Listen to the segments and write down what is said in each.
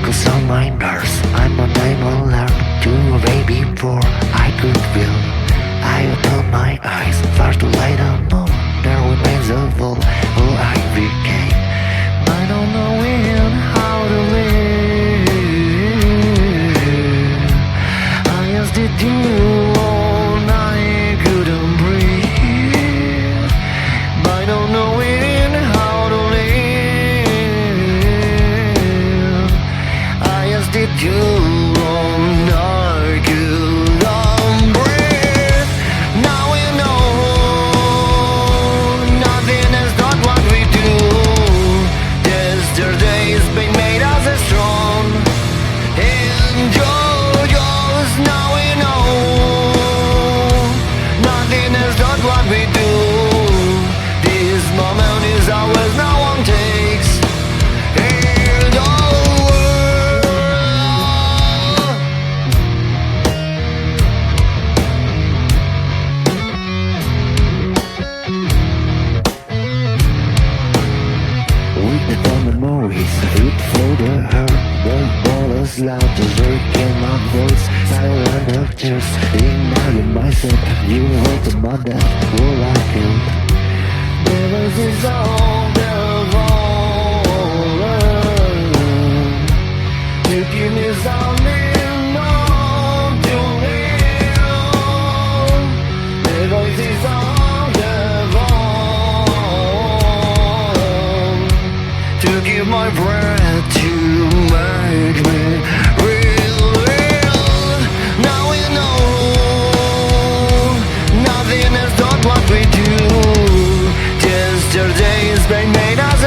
tickles on my nerves. I'm on name alert to a baby before I could feel. I opened my eyes, far too late unknown. There remains of all who I became. I don't know when, how to live. I just did you all night, couldn't breathe. I don't know when, how to live. I just did you all night, couldn't breathe. Now we know nothing is not what we do. Yesterday's been made us strong. Enjoy yours. Now we know nothing is not what we do. This moment is ours. No one takes it over. With the dumb memories, it flowed the hurt. The ball is loud, the break in my voice. Silent of tears, igniting myself. You hold the mother, all I killed. Never is all the fallen. You give me something more to live. Never is all the fallen. To give my breath to make me real. Now we know nothing is not what we do. Yesterday's brain made us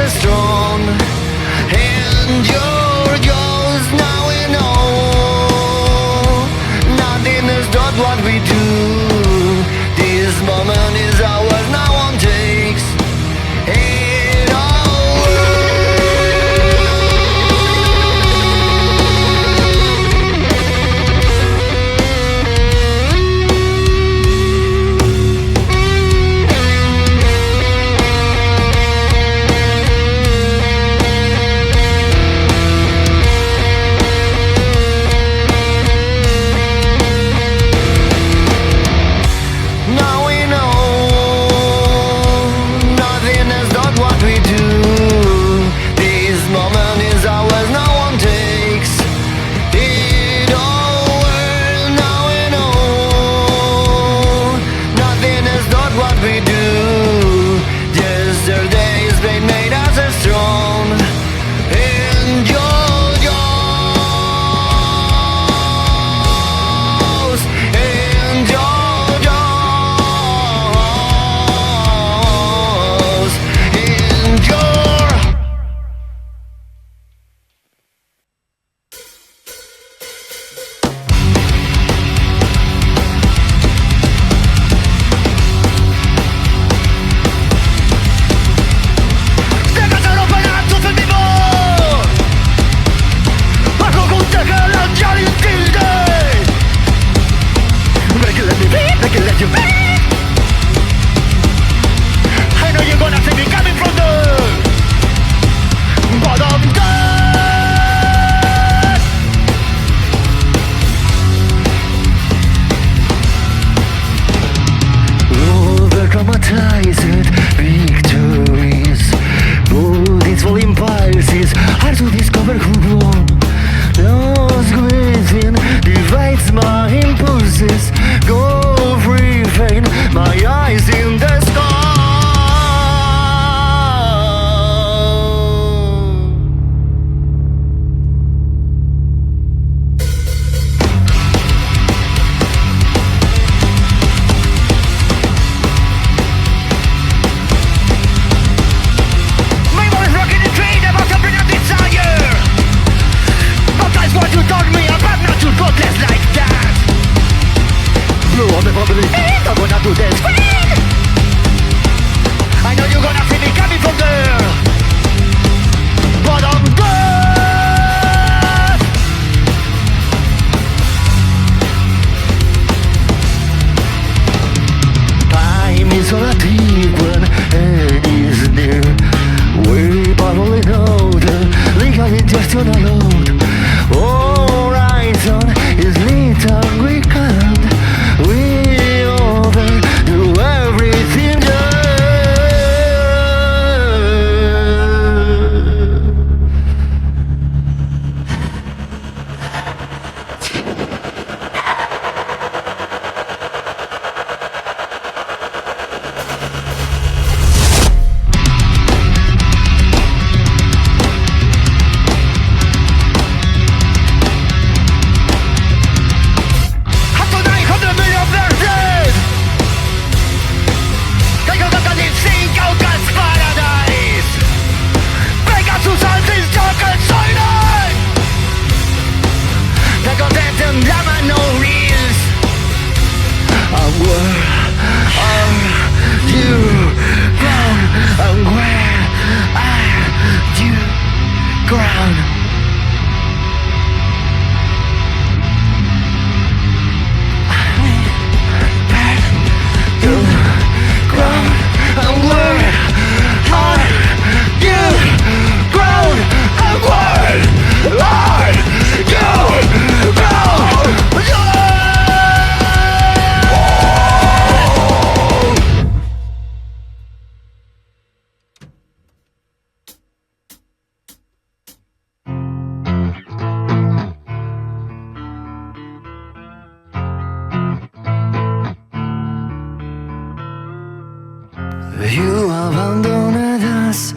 You abandoned us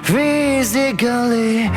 physically,